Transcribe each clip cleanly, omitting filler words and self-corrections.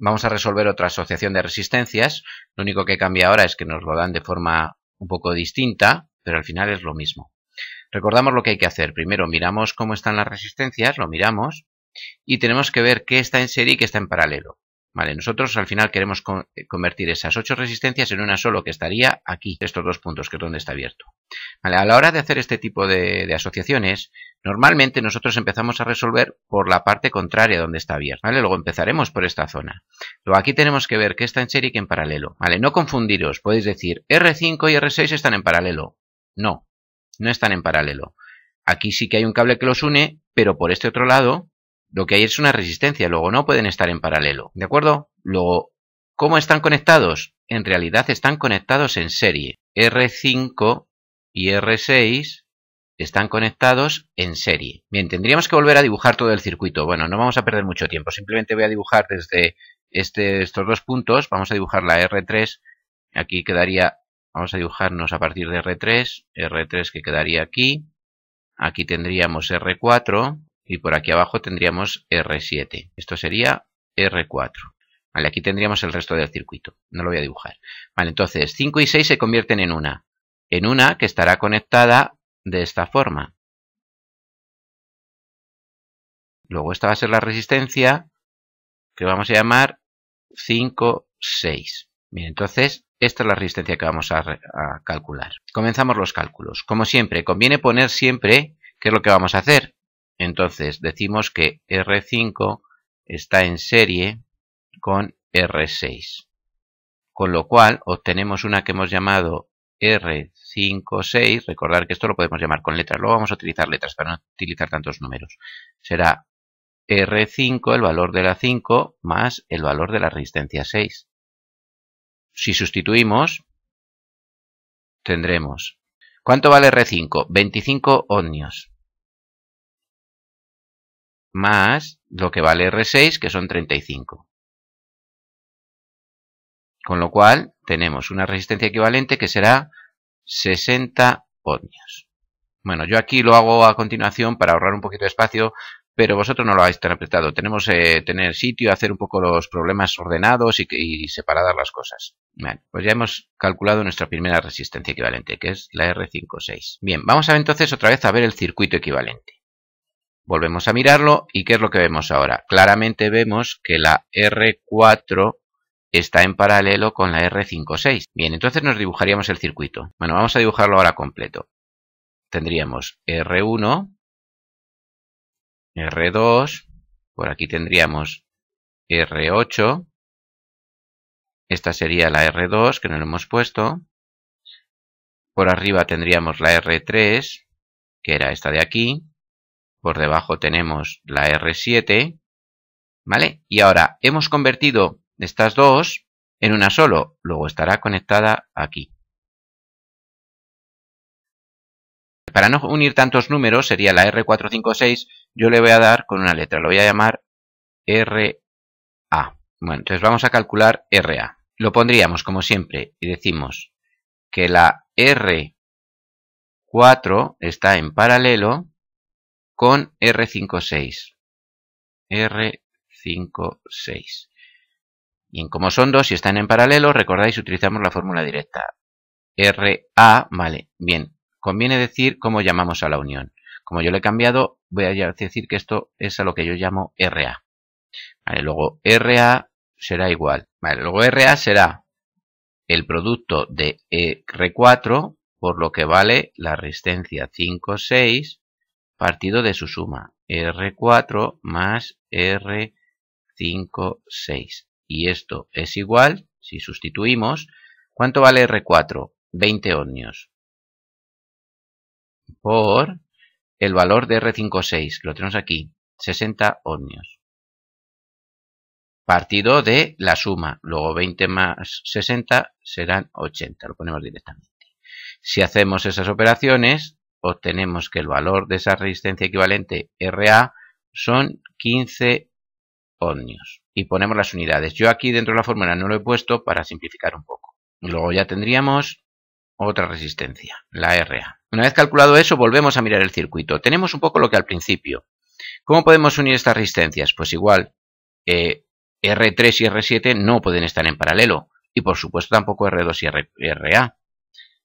Vamos a resolver otra asociación de resistencias. Lo único que cambia ahora es que nos lo dan de forma un poco distinta, pero al final es lo mismo. Recordamos lo que hay que hacer. Primero miramos cómo están las resistencias, lo miramos y tenemos que ver qué está en serie y qué está en paralelo. Vale, nosotros al final queremos convertir esas 8 resistencias en una solo que estaría aquí, estos dos puntos, que es donde está abierto. Vale, a la hora de hacer este tipo de asociaciones, normalmente nosotros empezamos a resolver por la parte contraria donde está abierto. ¿Vale? Luego empezaremos por esta zona. Luego aquí tenemos que ver qué está en serie y qué en paralelo. Vale, no confundiros, podéis decir R5 y R6 están en paralelo. No, no están en paralelo. Aquí sí que hay un cable que los une, pero por este otro lado lo que hay es una resistencia, luego no pueden estar en paralelo, ¿de acuerdo? Luego, ¿cómo están conectados? En realidad están conectados en serie. R5 y R6 están conectados en serie. Bien, tendríamos que volver a dibujar todo el circuito. Bueno, no vamos a perder mucho tiempo, simplemente voy a dibujar desde estos dos puntos. Vamos a dibujar la R3, aquí quedaría, vamos a dibujarnos a partir de R3 que quedaría aquí. Aquí tendríamos R4. Y por aquí abajo tendríamos R7. Esto sería R4. Vale, aquí tendríamos el resto del circuito. No lo voy a dibujar. Vale, entonces 5 y 6 se convierten en una. En una que estará conectada de esta forma. Luego esta va a ser la resistencia que vamos a llamar 5, 6. Bien, entonces esta es la resistencia que vamos a calcular. Comenzamos los cálculos. Como siempre, conviene poner siempre qué es lo que vamos a hacer. Entonces decimos que R5 está en serie con R6. Con lo cual obtenemos una que hemos llamado R56. Recordar que esto lo podemos llamar con letras. Luego vamos a utilizar letras para no utilizar tantos números. Será R5, el valor de la 5, más el valor de la resistencia 6. Si sustituimos, tendremos... ¿Cuánto vale R5? 25 ohmios. Más lo que vale R6, que son 35. Con lo cual, tenemos una resistencia equivalente que será 60 ohmios. Bueno, yo aquí lo hago a continuación para ahorrar un poquito de espacio, pero vosotros no lo habéis tan apretado. Tenemos que tener sitio, hacer un poco los problemas ordenados y separadas las cosas. Bueno, pues ya hemos calculado nuestra primera resistencia equivalente, que es la R56. Bien, vamos a ver entonces otra vez a ver el circuito equivalente. Volvemos a mirarlo y ¿qué es lo que vemos ahora? Claramente vemos que la R4 está en paralelo con la R56. Bien, entonces nos dibujaríamos el circuito. Bueno, vamos a dibujarlo ahora completo. Tendríamos R1, R2, por aquí tendríamos R8. Esta sería la R2 que no lo hemos puesto. Por arriba tendríamos la R3, que era esta de aquí. Por debajo tenemos la R7, ¿vale? Y ahora hemos convertido estas dos en una solo, luego estará conectada aquí. Para no unir tantos números, sería la R456, yo le voy a dar con una letra, lo voy a llamar RA. Bueno, entonces vamos a calcular RA. Lo pondríamos como siempre y decimos que la R4 está en paralelo con R56. R56. Bien, como son dos y están en paralelo, recordáis, utilizamos la fórmula directa. RA, vale, bien. Conviene decir cómo llamamos a la unión. Como yo le he cambiado, voy a decir que esto es a lo que yo llamo RA. Vale, luego RA será igual. Vale, luego RA será el producto de R4 por lo que vale la resistencia 5, 6 partido de su suma, R4 más R5, 6. Y esto es igual, si sustituimos, ¿cuánto vale R4? 20 ohmios. Por el valor de R5, 6, que lo tenemos aquí, 60 ohmios. Partido de la suma, luego 20 más 60 serán 80, lo ponemos directamente. Si hacemos esas operaciones, obtenemos que el valor de esa resistencia equivalente RA son 15 ohmios. Y ponemos las unidades. Yo aquí dentro de la fórmula no lo he puesto para simplificar un poco. Luego ya tendríamos otra resistencia, la RA. Una vez calculado eso, volvemos a mirar el circuito. Tenemos un poco lo que al principio. ¿Cómo podemos unir estas resistencias? Pues igual, R3 y R7 no pueden estar en paralelo. Y por supuesto tampoco R2 y RA.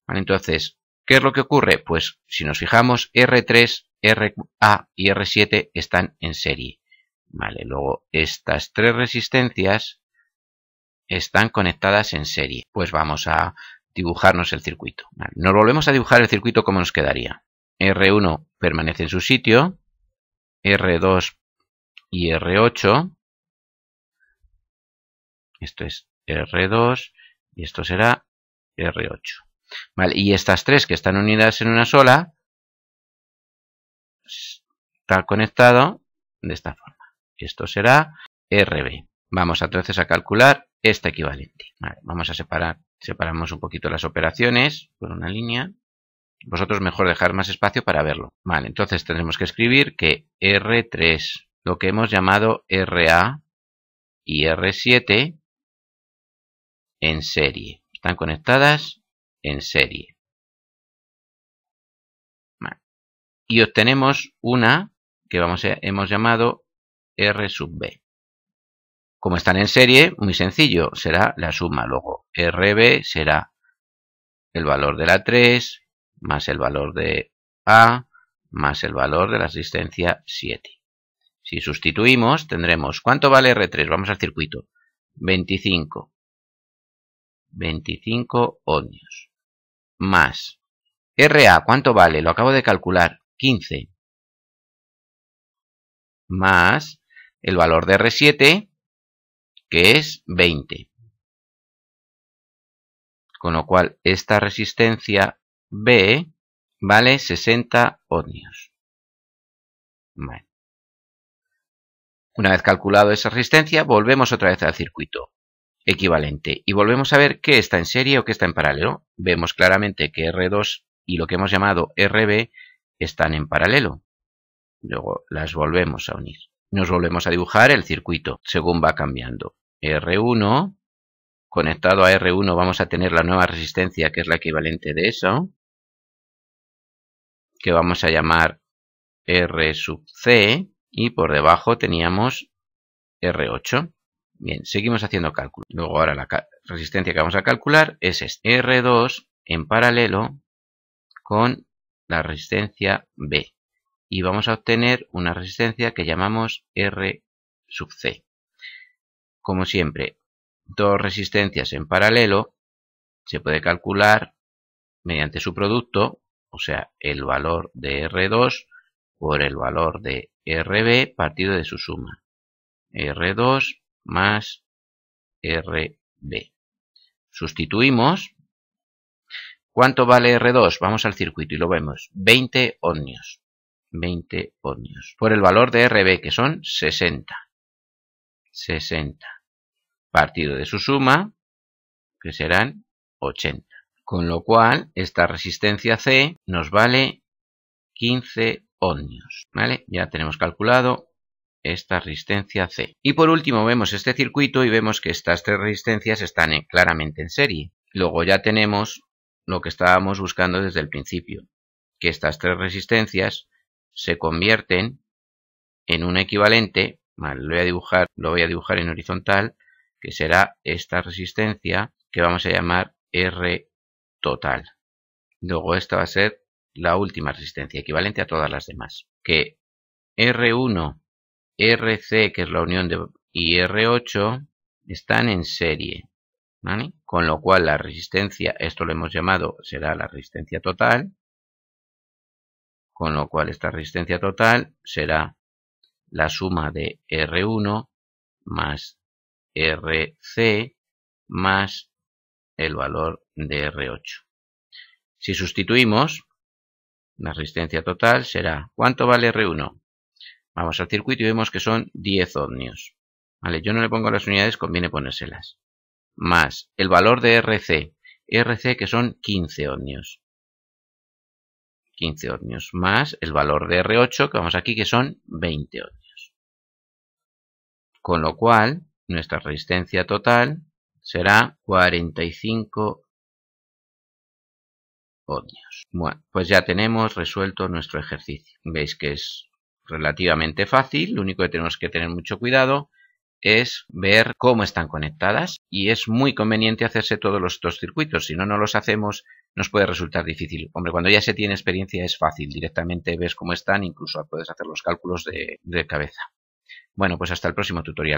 ¿Vale? Entonces, ¿qué es lo que ocurre? Pues si nos fijamos, R3, RA y R7 están en serie. Vale, luego estas tres resistencias están conectadas en serie. Pues vamos a dibujarnos el circuito. Vale, nos volvemos a dibujar el circuito como nos quedaría. R1 permanece en su sitio, R2 y R8. Esto es R2 y esto será R8. Vale, y estas tres que están unidas en una sola están conectado de esta forma. Esto será RB. Vamos entonces a calcular este equivalente. Vale, vamos a separamos un poquito las operaciones por una línea. Vosotros mejor dejar más espacio para verlo. Vale, entonces tendremos que escribir que R3, lo que hemos llamado RA y R7 en serie. Están conectadas en serie. Vale. Y obtenemos una que hemos llamado R sub B. Como están en serie, muy sencillo, será la suma. Luego RB será el valor de la 3 más el valor de A más el valor de la resistencia 7. Si sustituimos, tendremos, ¿cuánto vale R3? Vamos al circuito. 25 ohmios. Más RA, ¿cuánto vale? Lo acabo de calcular. 15. Más el valor de R7, que es 20. Con lo cual, esta resistencia B vale 60 ohmios. Bueno. Una vez calculado esa resistencia, volvemos otra vez al circuito equivalente y volvemos a ver qué está en serie o qué está en paralelo. Vemos claramente que R2 y lo que hemos llamado RB están en paralelo. Luego las volvemos a unir. Nos volvemos a dibujar el circuito según va cambiando. R1, conectado a R1 vamos a tener la nueva resistencia que es la equivalente de eso, que vamos a llamar R sub C, y por debajo teníamos R8. Bien, seguimos haciendo cálculo. Luego ahora la resistencia que vamos a calcular es este. R2 en paralelo con la resistencia B. Y vamos a obtener una resistencia que llamamos R sub C. Como siempre, dos resistencias en paralelo se puede calcular mediante su producto, o sea, el valor de R2 por el valor de RB partido de su suma. R2 más RB. Sustituimos. ¿Cuánto vale R2? Vamos al circuito y lo vemos. 20 ohmios. 20 ohmios. Por el valor de RB, que son 60. 60. Partido de su suma, que serán 80. Con lo cual, esta resistencia C nos vale 15 ohmios. ¿Vale? Ya tenemos calculado esta resistencia C. Y por último vemos este circuito y vemos que estas tres resistencias están claramente en serie. Luego ya tenemos lo que estábamos buscando desde el principio, que estas tres resistencias se convierten en un equivalente. Vale, lo voy a dibujar en horizontal, que será esta resistencia que vamos a llamar R total. Luego esta va a ser la última resistencia, equivalente a todas las demás, que R1, RC, que es la unión y R8 están en serie, ¿vale? Con lo cual la resistencia, esto lo hemos llamado, será la resistencia total, con lo cual esta resistencia total será la suma de R1 más RC más el valor de R8. Si sustituimos, la resistencia total será, ¿cuánto vale R1? Vamos al circuito y vemos que son 10 ohmios. Vale, yo no le pongo las unidades, conviene ponérselas. Más el valor de RC que son 15 ohmios. 15 ohmios más el valor de R8 que vamos aquí que son 20 ohmios. Con lo cual, nuestra resistencia total será 45 ohmios. Bueno, pues ya tenemos resuelto nuestro ejercicio. Veis que es relativamente fácil, lo único que tenemos que tener mucho cuidado es ver cómo están conectadas y es muy conveniente hacerse todos estos circuitos. Si no los hacemos, nos puede resultar difícil. Hombre, cuando ya se tiene experiencia es fácil. Directamente ves cómo están, incluso puedes hacer los cálculos de cabeza. Bueno, pues hasta el próximo tutorial.